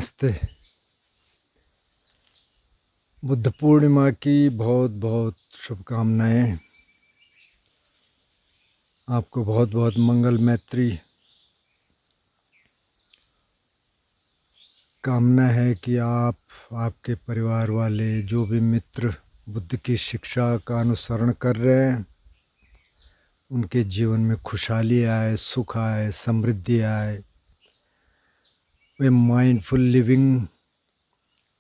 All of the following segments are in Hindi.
नमस्ते। बुद्ध पूर्णिमा की बहुत बहुत शुभकामनाएं। आपको बहुत बहुत मंगल मैत्री। कामना है कि आप, आपके परिवार वाले, जो भी मित्र बुद्ध की शिक्षा का अनुसरण कर रहे हैं, उनके जीवन में खुशहाली आए, सुख आए, समृद्धि आए। वे माइंडफुल लिविंग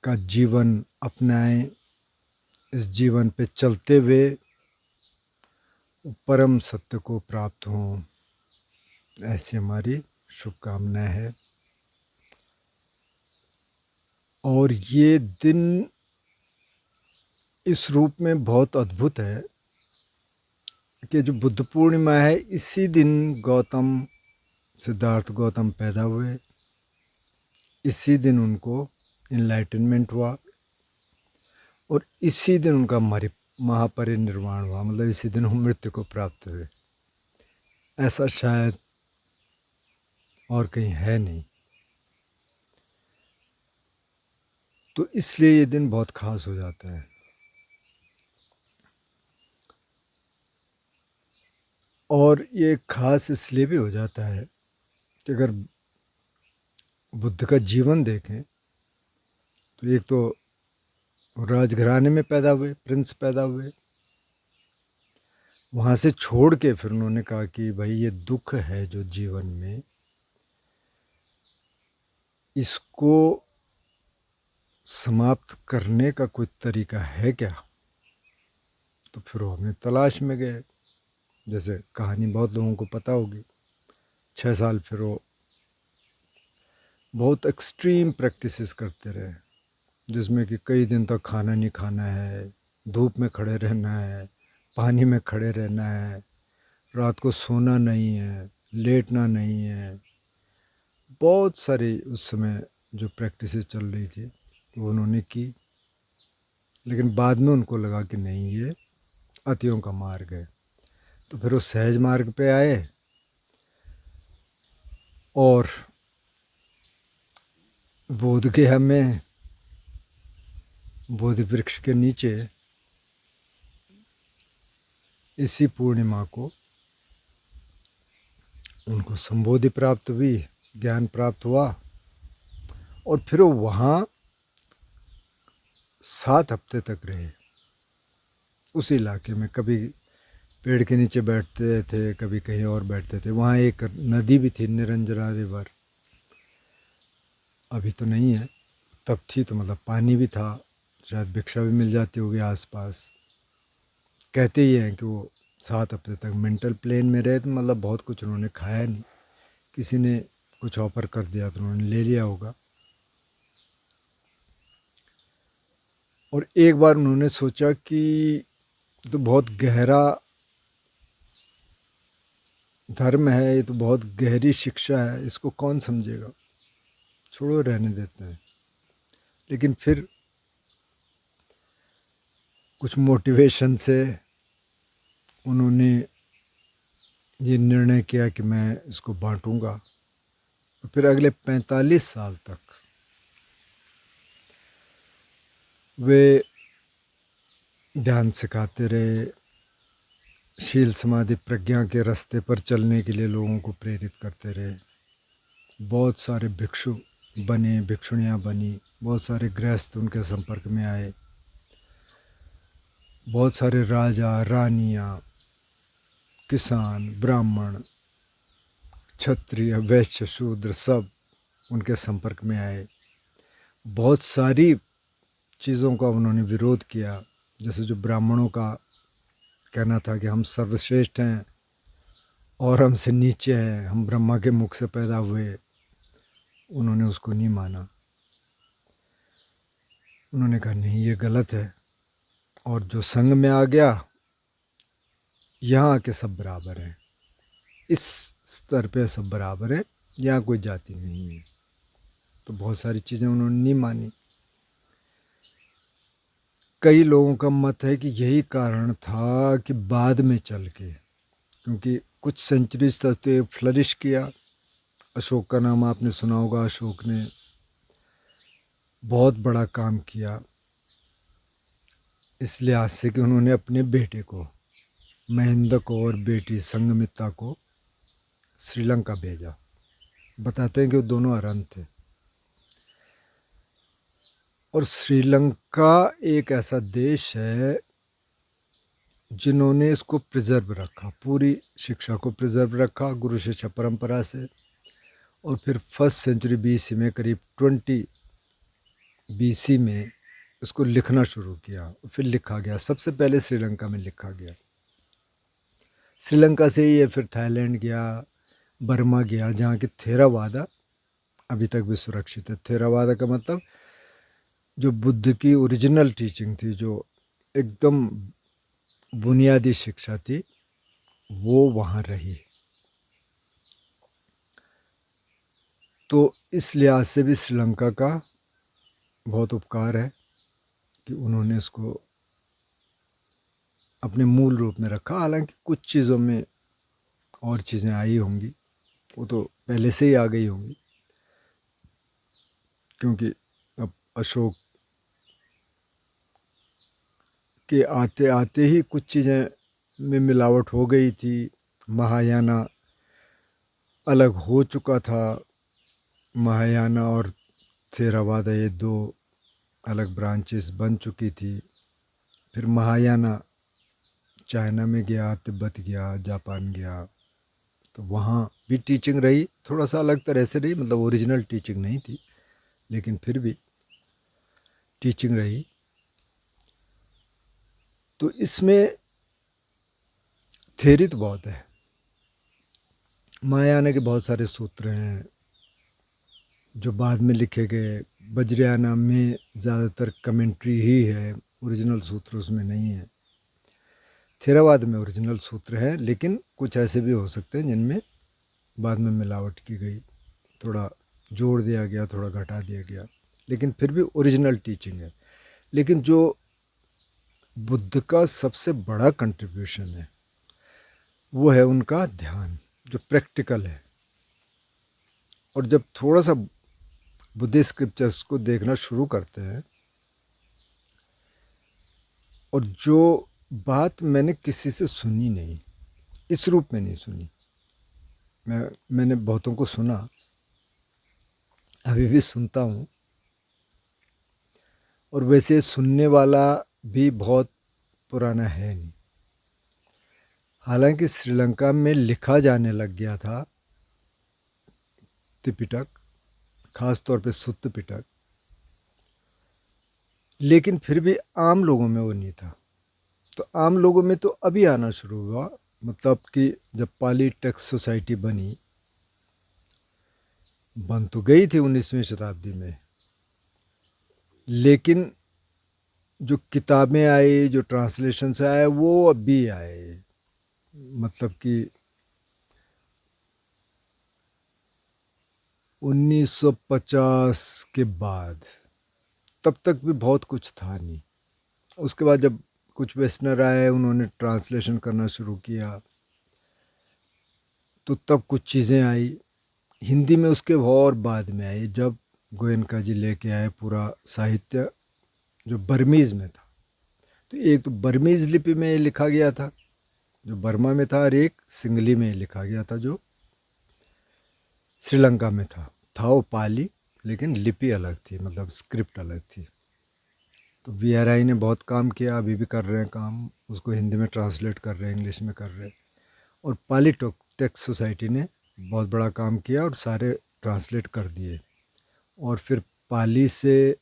का जीवन अपनाएं। इस जीवन पे चलते हुए परम सत्य को प्राप्त हों, ऐसी हमारी शुभकामना है। और ये दिन इस रूप में बहुत अद्भुत है कि जो बुद्ध पूर्णिमा है, इसी दिन सिद्धार्थ गौतम पैदा हुए। इसी दिन उनको इनलाइटनमेंट हुआ और इसी दिन उनका महापरिनिर्वाण हुआ। मतलब इसी दिन वो मृत्यु को प्राप्त हुए। ऐसा शायद और कहीं है नहीं। तो इसलिए ये दिन बहुत खास हो जाता है। और ये खास इसलिए भी हो जाता है कि अगर बुद्ध का जीवन देखें तो एक तो राजघराने में पैदा हुए, प्रिंस पैदा हुए। वहाँ से छोड़ के फिर उन्होंने कहा कि भाई ये दुख है जो जीवन में, इसको समाप्त करने का कोई तरीका है क्या। तो फिर वो अपने तलाश में गए। जैसे कहानी बहुत लोगों को पता होगी। 6 साल फिर वो बहुत एक्सट्रीम प्रैक्टिसेस करते रहे, जिसमें कि कई दिन तक खाना नहीं खाना है, धूप में खड़े रहना है, पानी में खड़े रहना है, रात को सोना नहीं है, लेटना नहीं है। बहुत सारी उस समय जो प्रैक्टिसेस चल रही थी वो उन्होंने की। लेकिन बाद में उनको लगा कि नहीं, ये अतियों का मार्ग है। तो फिर वो सहज मार्ग पे आए और बोध गया में बोधि वृक्ष के नीचे इसी पूर्णिमा को उनको संबोधि प्राप्त हुई, ज्ञान प्राप्त हुआ। और फिर वो वहाँ 7 हफ्ते तक रहे उस इलाके में। कभी पेड़ के नीचे बैठते थे, कभी कहीं और बैठते थे। वहाँ एक नदी भी थी, निरंजना रिवर। अभी तो नहीं है, तब थी। तो मतलब पानी भी था, शायद भिक्षा भी मिल जाती होगी आसपास। कहते ही हैं कि वो 7 हफ्ते तक मेंटल प्लेन में रहे। तो मतलब बहुत कुछ उन्होंने खाया नहीं, किसी ने कुछ ऑफर कर दिया तो उन्होंने ले लिया होगा। और एक बार उन्होंने सोचा कि तो बहुत गहरा धर्म है, ये तो बहुत गहरी शिक्षा है, इसको कौन समझेगा, छोड़ो, रहने देते हैं। लेकिन फिर कुछ मोटिवेशन से उन्होंने ये निर्णय किया कि मैं इसको बांटूंगा। फिर अगले 45 साल तक वे ध्यान सिखाते रहे, शील समाधि प्रज्ञा के रास्ते पर चलने के लिए लोगों को प्रेरित करते रहे। बहुत सारे भिक्षु बने, भिक्षुणियाँ बनी, बहुत सारे गृहस्थ उनके संपर्क में आए। बहुत सारे राजा, रानियाँ, किसान, ब्राह्मण, क्षत्रिय, वैश्य, शूद्र सब उनके संपर्क में आए। बहुत सारी चीज़ों का उन्होंने विरोध किया। जैसे जो ब्राह्मणों का कहना था कि हम सर्वश्रेष्ठ हैं और हमसे नीचे हैं, हम ब्रह्मा के मुख से पैदा हुए, उन्होंने उसको नहीं माना। उन्होंने कहा नहीं, ये गलत है। और जो संघ में आ गया, यहाँ के सब बराबर हैं, इस स्तर पे सब बराबर हैं, यहाँ कोई जाति नहीं है। तो बहुत सारी चीज़ें उन्होंने नहीं मानी। कई लोगों का मत है कि यही कारण था कि बाद में चल के, क्योंकि कुछ सेंचुरीज तक तो फ्लरिश किया। अशोक का नाम आपने सुना होगा। अशोक ने बहुत बड़ा काम किया इस लिहाज से कि उन्होंने अपने बेटे को महेंद्र को और बेटी संगमित्रा को श्रीलंका भेजा। बताते हैं कि वो दोनों अरन थे। और श्रीलंका एक ऐसा देश है जिन्होंने इसको प्रिजर्व रखा, पूरी शिक्षा को प्रिजर्व रखा गुरु शिष्य परंपरा से। और फिर 1st सेंचुरी BC में, करीब 20 BC में इसको लिखना शुरू किया। फिर लिखा गया, सबसे पहले श्रीलंका में लिखा गया। श्रीलंका से ही ये फिर थाईलैंड गया, बर्मा गया, जहाँ की थेरावादा अभी तक भी सुरक्षित है। थेरावादा का मतलब जो बुद्ध की ओरिजिनल टीचिंग थी, जो एकदम बुनियादी शिक्षा थी, वो वहाँ रही। तो इस लिहाज से भी श्रीलंका का बहुत उपकार है कि उन्होंने इसको अपने मूल रूप में रखा। हालांकि कुछ चीज़ों में और चीज़ें आई होंगी, वो तो पहले से ही आ गई होंगी, क्योंकि अब अशोक के आते आते ही कुछ चीज़ें में मिलावट हो गई थी। महायाना अलग हो चुका था, महायाना और थेरावादा ये 2 अलग ब्रांचेस बन चुकी थी। फिर महायाना चाइना में गया, तिब्बत गया, जापान गया, तो वहाँ भी टीचिंग रही, थोड़ा सा अलग तरह से रही, मतलब ओरिजिनल टीचिंग नहीं थी, लेकिन फिर भी टीचिंग रही। तो इसमें थ्योरी तो बहुत है। महायाना के बहुत सारे सूत्र हैं जो बाद में लिखे गए। वज्रयाना में ज़्यादातर कमेंट्री ही है, ओरिजिनल सूत्र उसमें नहीं है। थेरावाद में ओरिजिनल सूत्र हैं, लेकिन कुछ ऐसे भी हो सकते हैं जिनमें बाद में मिलावट की गई, थोड़ा जोड़ दिया गया, थोड़ा घटा दिया गया, लेकिन फिर भी ओरिजिनल टीचिंग है। लेकिन जो बुद्ध का सबसे बड़ा कंट्रीब्यूशन है वो है उनका ध्यान, जो प्रैक्टिकल है। और जब थोड़ा सा बुद्धिस्ट स्क्रिप्चर्स को देखना शुरू करते हैं, और जो बात मैंने किसी से सुनी नहीं, इस रूप में नहीं सुनी, मैंने बहुतों को सुना, अभी भी सुनता हूँ, और वैसे सुनने वाला भी बहुत पुराना है नहीं। हालांकि श्रीलंका में लिखा जाने लग गया था त्रिपिटक, खास तौर पे सुत्त पिटक, लेकिन फिर भी आम लोगों में वो नहीं था। तो आम लोगों में तो अभी आना शुरू हुआ, मतलब कि जब पाली टेक्स्ट सोसाइटी बन तो गई थी 19वीं शताब्दी में, लेकिन जो किताबें आई, जो ट्रांसलेशन से आए, वो अभी आए। मतलब कि 1950 के बाद, तब तक भी बहुत कुछ था नहीं। उसके बाद जब कुछ वेस्टर्नर आए, उन्होंने ट्रांसलेशन करना शुरू किया, तो तब कुछ चीज़ें आई हिंदी में, उसके और बाद में आई, जब गोयनका जी लेके आए पूरा साहित्य जो बर्मीज़ में था। तो एक तो बर्मीज़ लिपि में लिखा गया था जो बर्मा में था, और एक सिंगली में लिखा गया था जो श्रीलंका में था वो पाली, लेकिन लिपि अलग थी, मतलब स्क्रिप्ट अलग थी। तो VRI ने बहुत काम किया, अभी भी कर रहे हैं काम, उसको हिंदी में ट्रांसलेट कर रहे हैं, इंग्लिश में कर रहे हैं। और पाली टेक्स्ट सोसाइटी ने बहुत बड़ा काम किया और सारे ट्रांसलेट कर दिए। और फिर पाली से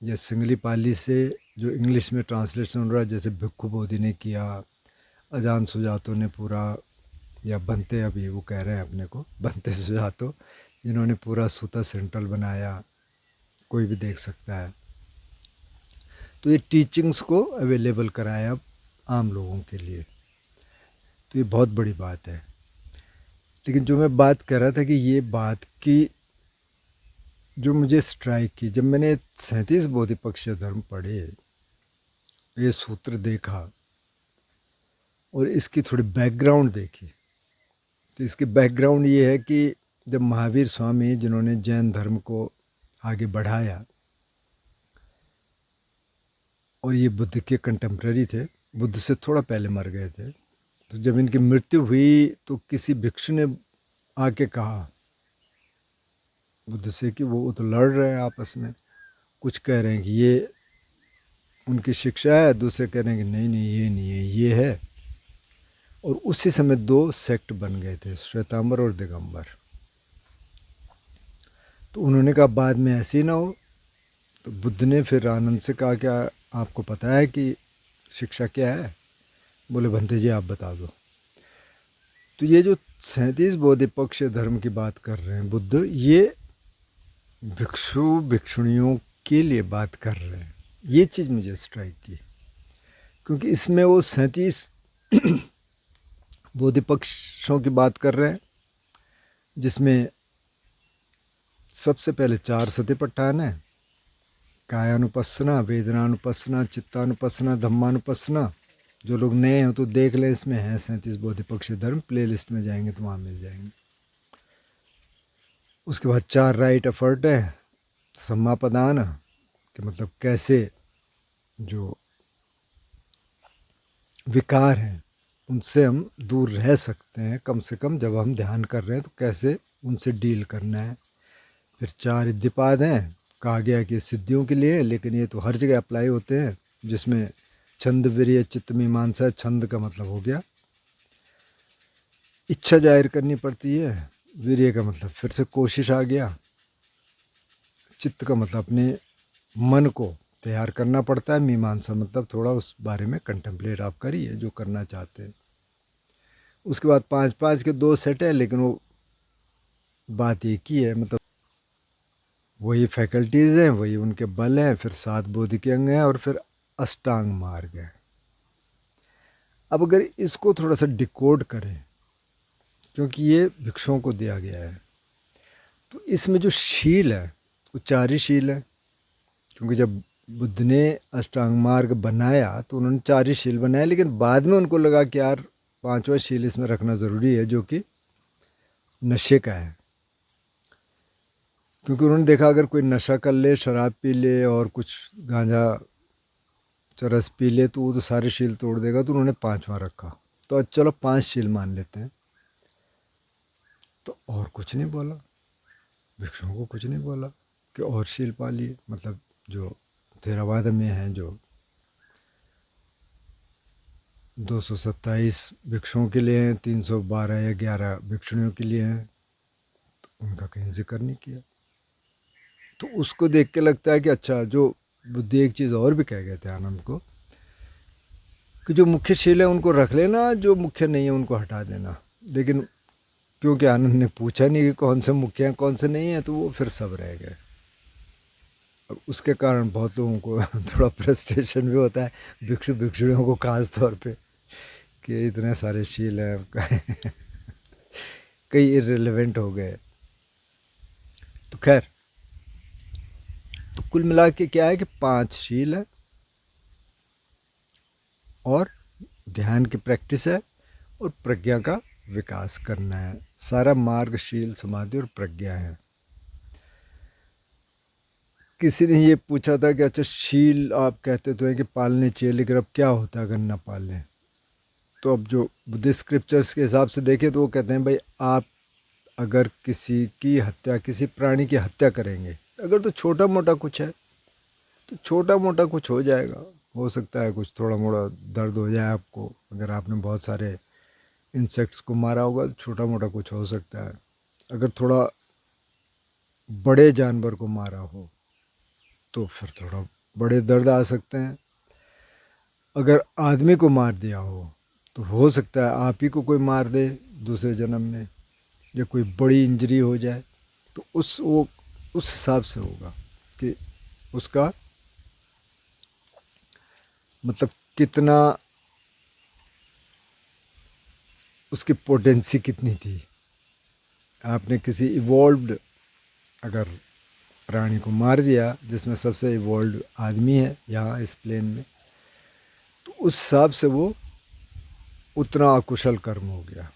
या सिंगली पाली से जो इंग्लिश में ट्रांसलेशन हो रहा है, जैसे भिक्खु बोधि ने किया, अजान सुजातो ने पूरा, या बनते, अभी वो कह रहे हैं अपने को बनते सुजातो, जिन्होंने पूरा सूता सेंट्रल बनाया, कोई भी देख सकता है। तो ये टीचिंग्स को अवेलेबल कराया आम लोगों के लिए, तो ये बहुत बड़ी बात है। लेकिन जो मैं बात कर रहा था कि ये बात की जो मुझे स्ट्राइक की, जब मैंने 37 बोधिपक्षीय धर्म पढ़े, ये सूत्र देखा और इसकी थोड़ी बैकग्राउंड देखी, तो इसकी बैकग्राउंड ये है कि जब महावीर स्वामी, जिन्होंने जैन धर्म को आगे बढ़ाया, और ये बुद्ध के कंटेम्प्रेरी थे, बुद्ध से थोड़ा पहले मर गए थे। तो जब इनकी मृत्यु हुई तो किसी भिक्षु ने आके कहा बुद्ध से कि वो तो लड़ रहे हैं आपस में, कुछ कह रहे हैं कि ये उनकी शिक्षा है, दूसरे कह रहे हैं कि नहीं नहीं ये नहीं है ये है। और उसी समय दो सेक्ट बन गए थे, श्वेतांबर और दिगंबर। तो उन्होंने कहा बाद में ऐसे ही ना हो। तो बुद्ध ने फिर आनंद से कहा क्या आपको पता है कि शिक्षा क्या है? बोले भंते जी आप बता दो। तो ये जो 37 बोधिपक्ष धर्म की बात कर रहे हैं बुद्ध, ये भिक्षु भिक्षुणियों के लिए बात कर रहे हैं। ये चीज़ मुझे स्ट्राइक की, क्योंकि इसमें वो 37 बोधिपक्षों की बात कर रहे हैं, जिसमें सबसे पहले 4 सतिपट्ठान है, कायानुपස්සना, वेदनानुपස්සना, चित्तानुपස්සना, धम्मानुपස්සना। जो लोग नए हो तो देख लें, इसमें है 37 बोधिपक्षी धर्म, प्लेलिस्ट में जाएंगे तो वहाँ मिल जाएंगे। उसके बाद 4 राइट एफर्ट है, सम्मापदान कि मतलब कैसे जो विकार हैं उनसे हम दूर रह सकते हैं, कम से कम जब हम ध्यान कर रहे हैं तो कैसे उनसे डील करना है। फिर 4 इद्धिपाद हैं, कहा गया कि सिद्धियों के लिए, लेकिन ये तो हर जगह अप्लाई होते हैं, जिसमें छंद वीर्य चित्त मीमांसा। छंद का मतलब हो गया इच्छा जाहिर करनी पड़ती है, वीर्य का मतलब फिर से कोशिश आ गया, चित्त का मतलब अपने मन को तैयार करना पड़ता है, मीमांसा मतलब थोड़ा उस बारे में कंटेम्पलेट आप करिए जो करना चाहते हैं। उसके बाद 5-5 के 2 सेट हैं, लेकिन वो बात एक ही है, मतलब वही फैकल्टीज़ हैं, वही उनके बल हैं। फिर 7 बोधि के अंग हैं और फिर अष्टांग मार्ग है। अब अगर इसको थोड़ा सा डिकोड करें, क्योंकि ये भिक्षुओं को दिया गया है, तो इसमें जो शील है वो 4 ही शील है। क्योंकि जब बुद्ध ने अष्टांग मार्ग बनाया तो उन्होंने 4 ही शील बनाए, लेकिन बाद में उनको लगा कि यार 5वां शील इसमें रखना ज़रूरी है, जो कि नशे का है। क्योंकि उन्होंने देखा अगर कोई नशा कर ले, शराब पी ले और कुछ गांजा चरस पी ले तो वो तो सारे शील तोड़ देगा, तो उन्होंने 5वां रखा। तो चलो 5 शील मान लेते हैं। तो और कुछ नहीं बोला, भिक्षुओं को कुछ नहीं बोला कि और शील पा लिए। मतलब जो थेरावाद में है, जो 227 भिक्षुओं के लिए हैं, 312 या 11 भिक्षुणियों के लिए हैं, तो उनका कहीं जिक्र नहीं किया। तो उसको देख के लगता है कि अच्छा, जो बुद्ध एक चीज़ और भी कह गए थे आनंद को कि जो मुख्य शील है उनको रख लेना, जो मुख्य नहीं है उनको हटा देना। लेकिन क्योंकि आनंद ने पूछा नहीं कि कौन से मुख्य हैं कौन से नहीं हैं, तो वो फिर सब रह गए। अब उसके कारण बहुत लोगों को थोड़ा फ्रस्ट्रेशन भी होता है, भिक्षु भिक्षुणियों को खास तौर पे, कि इतने सारे शील हैं कई इररिलेवेंट हो गए। तो खैर, तो कुल मिला के क्या है कि 5 शील है और ध्यान की प्रैक्टिस है और प्रज्ञा का विकास करना है। सारा मार्ग शील समाधि और प्रज्ञा है। किसी ने ये पूछा था कि अच्छा शील आप कहते तो हैं कि पालने चाहिए, लेकिन अब क्या होता है अगर ना पालें? तो अब जो बुद्धिस्ट स्क्रिप्चर्स के हिसाब से देखें तो वो कहते हैं भाई आप अगर किसी की हत्या, किसी प्राणी की हत्या करेंगे, अगर तो छोटा मोटा कुछ है तो छोटा मोटा कुछ हो जाएगा, हो सकता है कुछ थोड़ा मोड़ा दर्द हो जाए आपको। अगर आपने बहुत सारे इंसेक्ट्स को मारा होगा तो छोटा मोटा कुछ हो सकता है। अगर थोड़ा बड़े जानवर को मारा हो तो फिर थोड़ा बड़े दर्द आ सकते हैं। अगर आदमी को मार दिया हो तो हो सकता है आप ही को कोई मार दे दूसरे जन्म में, या कोई बड़ी इंजरी हो जाए। तो वो उस हिसाब से होगा कि उसका मतलब कितना, उसकी पोटेंसी कितनी थी। आपने किसी इवॉल्व्ड अगर प्राणी को मार दिया, जिसमें सबसे इवॉल्व्ड आदमी है यहाँ इस प्लेन में, तो उस हिसाब से वो उतना अकुशल कर्म हो गया।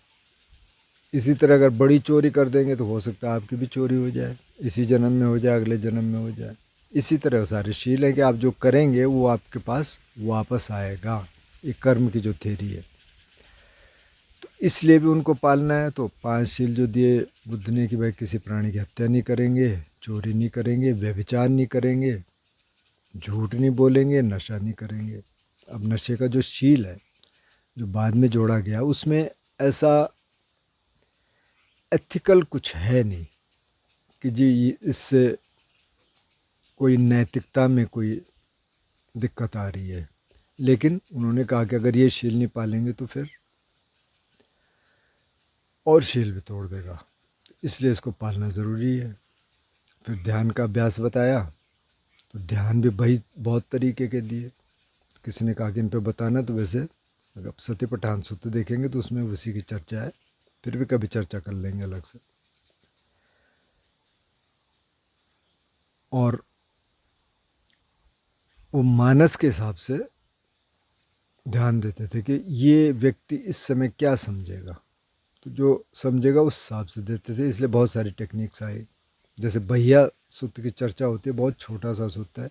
इसी तरह अगर बड़ी चोरी कर देंगे तो हो सकता है आपकी भी चोरी हो जाए, इसी जन्म में हो जाए, अगले जन्म में हो जाए। इसी तरह वो सारे शील हैं कि आप जो करेंगे वो आपके पास वापस आएगा। ये कर्म की जो थ्योरी है, तो इसलिए भी उनको पालना है। तो 5 शील जो दिए बुद्ध ने कि भाई किसी प्राणी की हत्या नहीं करेंगे, चोरी नहीं करेंगे, व्यभिचार नहीं करेंगे, झूठ नहीं बोलेंगे, नशा नहीं करेंगे। अब नशे का जो शील है जो बाद में जोड़ा गया, उसमें ऐसा एथिकल कुछ है नहीं कि जी इससे कोई नैतिकता में कोई दिक्कत आ रही है। लेकिन उन्होंने कहा कि अगर ये शील नहीं पालेंगे तो फिर और शील भी तोड़ देगा, इसलिए इसको पालना ज़रूरी है। फिर ध्यान का अभ्यास बताया, तो ध्यान भी भाई बहुत तरीके के दिए। किसी ने कहा कि इन पे बताना, तो वैसे अगर सत्यपठान सूत्र देखेंगे तो उसमें उसी की चर्चा है, फिर भी कभी चर्चा कर लेंगे अलग से। और वो मानस के हिसाब से ध्यान देते थे कि ये व्यक्ति इस समय क्या समझेगा, तो जो समझेगा उस हिसाब से देते थे। इसलिए बहुत सारी टेक्निक्स आई, जैसे भैया सूत्र की चर्चा होती है, बहुत छोटा सा सूत्र है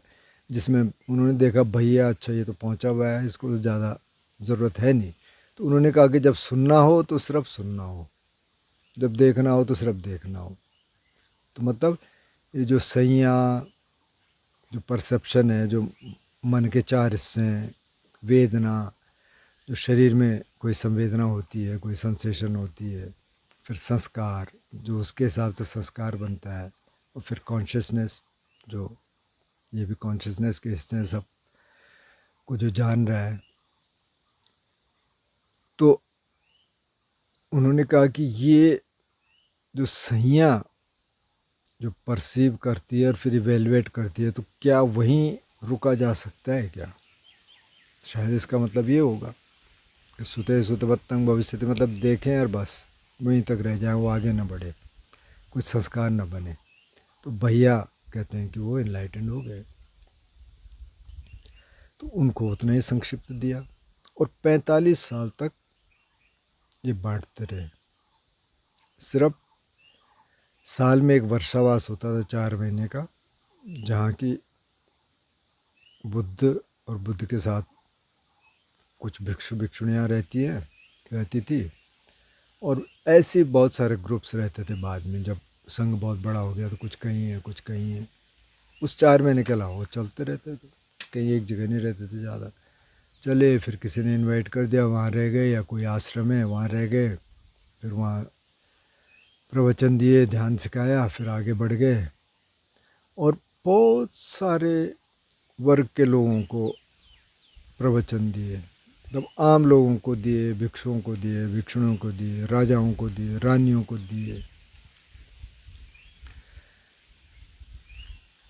जिसमें उन्होंने देखा भैया अच्छा ये तो पहुंचा हुआ है, इसको तो ज़्यादा ज़रूरत है नहीं, तो उन्होंने कहा कि जब सुनना हो तो सिर्फ सुनना हो, जब देखना हो तो सिर्फ देखना हो। तो मतलब ये जो संज्ञा, जो परसेप्शन है, जो मन के 4 हिस्से हैं, वेदना, जो शरीर में कोई संवेदना होती है, कोई सेंसेशन होती है, फिर संस्कार जो उसके हिसाब से संस्कार बनता है, और फिर कॉन्शियसनेस जो ये भी कॉन्शियसनेस के हिस्से हैं, सब को जो जान रहा है। तो उन्होंने कहा कि ये जो संज्ञा जो परसीव करती है और फिर इवेलुएट करती है, तो क्या वहीं रुका जा सकता है क्या? शायद इसका मतलब ये होगा कि सुते सुतवत्तंग भविष्यति, मतलब देखें और बस वहीं तक रह जाए, वो आगे ना बढ़े, कुछ संस्कार न बने। तो भैया कहते हैं कि वो इनलाइटेंड हो गए। तो उनको उतना ही संक्षिप्त दिया, और 45 साल तक ये बांटते रहे। सिर्फ साल में एक वर्षावास होता था 4 महीने का, जहाँ की बुद्ध और बुद्ध के साथ कुछ भिक्षु भिक्षुणियाँ रहती थी, और ऐसे बहुत सारे ग्रुप्स रहते थे। बाद में जब संघ बहुत बड़ा हो गया तो कुछ कहीं है कुछ कहीं है। उस 4 महीने के अलावा वो चलते रहते थे, कहीं एक जगह नहीं रहते थे ज़्यादा। चले, फिर किसी ने इनवाइट कर दिया, वहाँ रह गए, या कोई आश्रम है वहाँ रह गए, फिर वहाँ प्रवचन दिए, ध्यान सिखाया, फिर आगे बढ़ गए। और बहुत सारे वर्ग के लोगों को प्रवचन दिए, मतलब आम लोगों को दिए, भिक्षुओं को दिए, भिक्षुणियों को दिए, राजाओं को दिए, रानियों को दिए।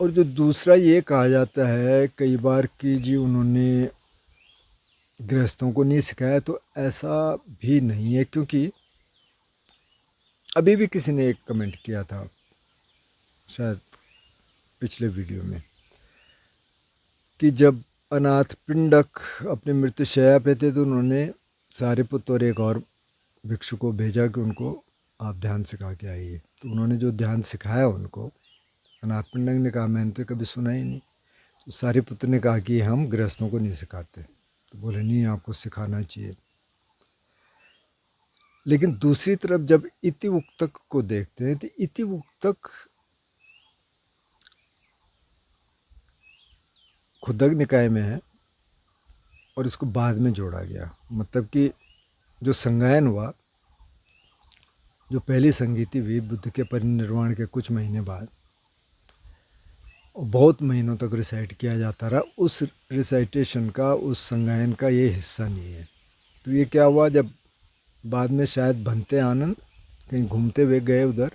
और जो दूसरा ये कहा जाता है कई बार कि जी उन्होंने गृहस्थों को नहीं सिखाया, तो ऐसा भी नहीं है, क्योंकि अभी भी किसी ने एक कमेंट किया था शायद पिछले वीडियो में कि जब अनाथ पिंडक अपने मृत्युशैया पे थे तो उन्होंने सारिपुत्र और एक और भिक्षु को भेजा कि उनको आप ध्यान सिखा के आइए। तो उन्होंने जो ध्यान सिखाया उनको, अनाथ पिंडक ने कहा मैंने तो कभी सुना ही नहीं। तो सारिपुत्र ने कहा कि हम गृहस्थों को नहीं सिखाते। तो बोले नहीं, आपको सिखाना चाहिए। लेकिन दूसरी तरफ जब इति उक्तक को देखते हैं तो इति उक्तक खुदक निकाय में है और इसको बाद में जोड़ा गया। मतलब कि जो संगायन हुआ, जो पहली संगीति हुई बुद्ध के परिनिर्वाण के कुछ महीने बाद, और बहुत महीनों तक रिसाइट किया जाता रहा, उस रिसाइटेशन का, उस संगायन का ये हिस्सा नहीं है। तो ये क्या हुआ, जब बाद में शायद भंते आनंद कहीं घूमते हुए गए उधर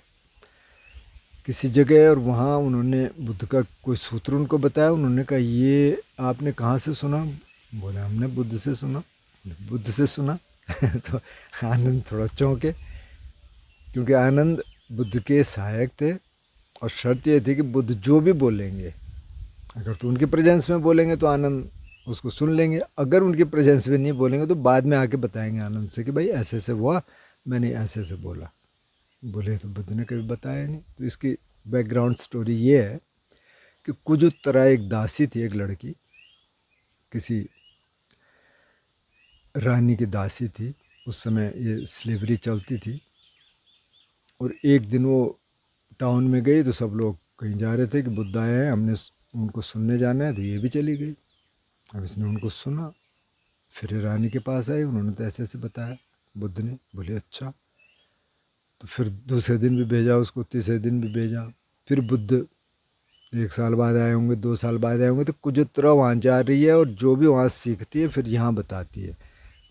किसी जगह, और वहाँ उन्होंने बुद्ध का कोई सूत्र उनको बताया। उन्होंने कहा ये आपने कहाँ से सुना? बोला हमने बुद्ध से सुना। बुद्ध से सुना तो आनंद थोड़ा चौंके, क्योंकि आनंद बुद्ध के सहायक थे, और शर्त ये थी कि बुद्ध जो भी बोलेंगे, अगर तो उनके प्रेजेंस में बोलेंगे तो आनंद उसको सुन लेंगे, अगर उनके प्रेजेंस में नहीं बोलेंगे तो बाद में आके बताएंगे आनंद से कि भाई ऐसे ऐसे हुआ, मैंने ऐसे ऐसे बोला। बोले तो बुद्ध ने कभी बताया नहीं। तो इसकी बैकग्राउंड स्टोरी ये है कि कुजुत्तरा एक दासी थी, एक लड़की, किसी रानी की दासी थी। उस समय ये स्लेवरी चलती थी। और एक दिन वो टाउन में गई तो सब लोग कहीं जा रहे थे कि बुद्ध आए हैं, हमने उनको सुनने जाना है, तो ये भी चली गई। अब इसने उनको सुना, फिर रानी के पास आई, उन्होंने तो ऐसे ऐसे बताया बुद्ध ने। बोले अच्छा। तो फिर दूसरे दिन भी भेजा उसको, तीसरे दिन भी भेजा। फिर बुद्ध 1 साल बाद आए होंगे, 2 साल बाद आए होंगे। तो कुजुत्तरा वहाँ जा रही है और जो भी वहाँ सीखती है फिर यहाँ बताती है।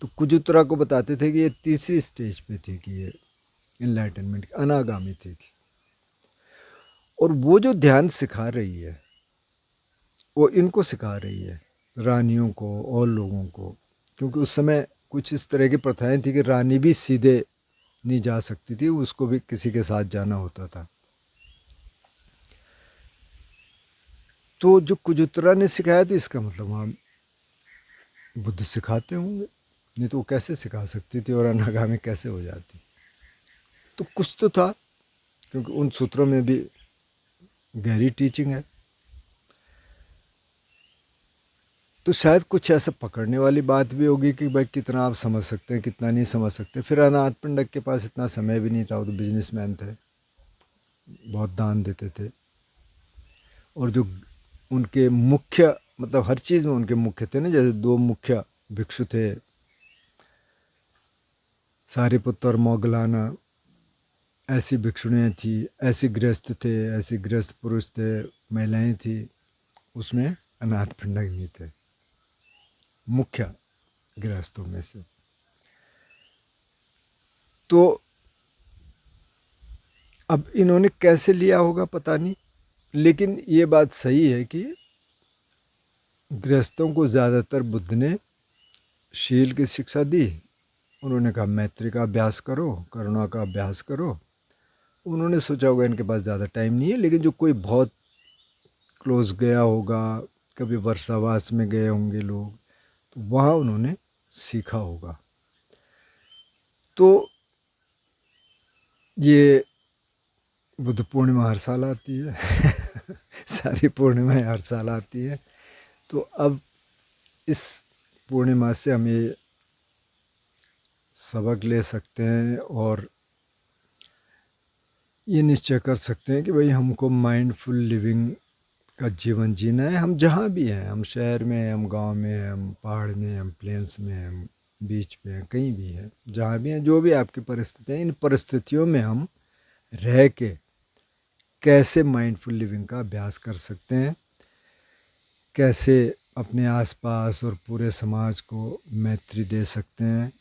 तो कुजुत्तरा को बताते थे कि ये तीसरी स्टेज पे थी, कि ये इनलाइटनमेंट की अनागामी थी। और वो जो ध्यान सिखा रही है वो इनको सिखा रही है, रानियों को और लोगों को। क्योंकि उस समय कुछ इस तरह की प्रथाएं थी कि रानी भी सीधे नहीं जा सकती थी, उसको भी किसी के साथ जाना होता था। तो जो कुजुत्तरा ने सिखाया, तो इसका मतलब वहाँ बुद्ध सिखाते होंगे, नहीं तो वो कैसे सिखा सकती थी और अनागामी कैसे हो जाती। तो कुछ तो था, क्योंकि उन सूत्रों में भी गहरी टीचिंग है। तो शायद कुछ ऐसा पकड़ने वाली बात भी होगी कि भाई कितना आप समझ सकते हैं, कितना नहीं समझ सकते। फिर अनाथ पिंडक के पास इतना समय भी नहीं था, वो तो बिजनेसमैन थे, बहुत दान देते थे। और जो उनके मुख्य, मतलब हर चीज़ में उनके मुख्य थे ना, जैसे 2 मुख्य भिक्षु थे, सारिपुत्र और मोगलाना, ऐसी भिक्षुणियाँ थी, ऐसे गृहस्थ थे, ऐसे गृहस्थ पुरुष थे, महिलाएं थी। उसमें अनाथ पिंडक नहीं थे मुख्य गृहस्थों में से। तो अब इन्होंने कैसे लिया होगा पता नहीं, लेकिन ये बात सही है कि गृहस्थों को ज़्यादातर बुद्ध ने शील की शिक्षा दी। उन्होंने कहा मैत्री का अभ्यास करो, करुणा का अभ्यास करो। उन्होंने सोचा होगा इनके पास ज़्यादा टाइम नहीं है, लेकिन जो कोई बहुत क्लोज गया होगा, कभी वर्षावास में गए होंगे लोग, तो वहाँ उन्होंने सीखा होगा। तो ये बुद्ध पूर्णिमा हर साल आती है सारी पूर्णिमाएं हर साल आती है। तो अब इस पूर्णिमा से हम ये सबक ले सकते हैं और ये निश्चय कर सकते हैं कि भाई हमको माइंडफुल लिविंग का जीवन जीना है। हम जहाँ भी हैं, हम शहर में हैं, हम गांव में हैं, हम पहाड़ में हैं, हम प्लेन्स में हैं, हम बीच पे हैं, कहीं भी हैं, जहाँ भी हैं, जो भी आपकी परिस्थिति है, इन परिस्थितियों में हम रह के कैसे माइंडफुल लिविंग का अभ्यास कर सकते हैं, कैसे अपने आसपास और पूरे समाज को मैत्री दे सकते हैं,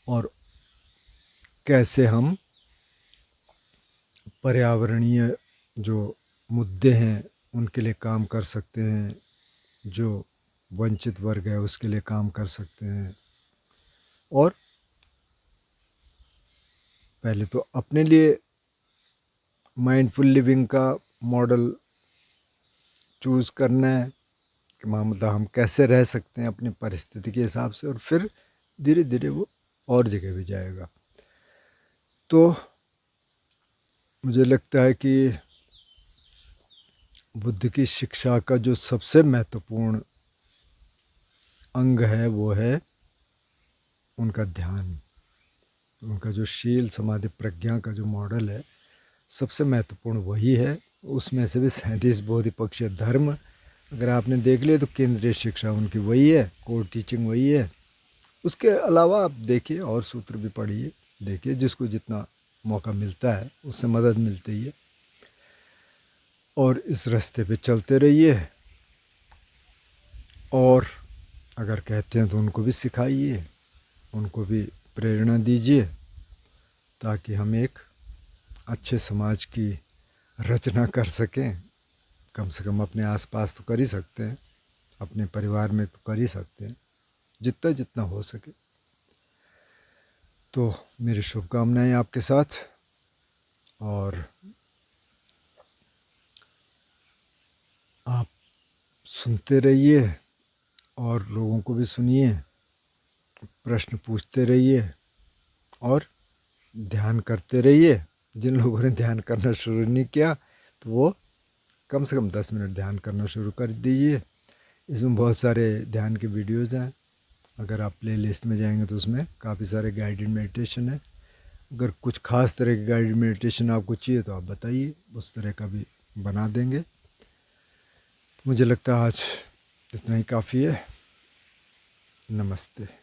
और कैसे हम पर्यावरणीय जो मुद्दे हैं उनके लिए काम कर सकते हैं, जो वंचित वर्ग है उसके लिए काम कर सकते हैं। और पहले तो अपने लिए माइंडफुल लिविंग का मॉडल चूज़ करना है कि मतलब हम कैसे रह सकते हैं अपनी परिस्थिति के हिसाब से, और फिर धीरे धीरे वो और जगह भी जाएगा। तो मुझे लगता है कि बुद्ध की शिक्षा का जो सबसे महत्वपूर्ण अंग है वो है उनका ध्यान। उनका जो शील समाधि प्रज्ञा का जो मॉडल है, सबसे महत्वपूर्ण वही है। उसमें से भी 37 बोधिपक्षीय धर्म अगर आपने देख लिए तो केंद्रीय शिक्षा उनकी वही है, कोर टीचिंग वही है। उसके अलावा आप देखिए और सूत्र भी पढ़िए, देखिए जिसको जितना मौका मिलता है उससे मदद मिलती है, और इस रास्ते पे चलते रहिए। और अगर कहते हैं तो उनको भी सिखाइए, उनको भी प्रेरणा दीजिए, ताकि हम एक अच्छे समाज की रचना कर सकें। कम से कम अपने आसपास तो कर ही सकते हैं, अपने परिवार में तो कर ही सकते हैं, जितना जितना हो सके। तो मेरी शुभकामनाएं आपके साथ, और आप सुनते रहिए और लोगों को भी सुनिए, प्रश्न पूछते रहिए और ध्यान करते रहिए। जिन लोगों ने ध्यान करना शुरू नहीं किया तो वो कम से कम 10 मिनट ध्यान करना शुरू कर दीजिए। इसमें बहुत सारे ध्यान के वीडियोज़ हैं, अगर आप प्ले लिस्ट में जाएंगे तो उसमें काफ़ी सारे गाइडेड मेडिटेशन है। अगर कुछ ख़ास तरह की गाइडेड मेडिटेशन आपको चाहिए तो आप बताइए, उस तरह का भी बना देंगे। मुझे लगता है आज इतना ही काफ़ी है। नमस्ते।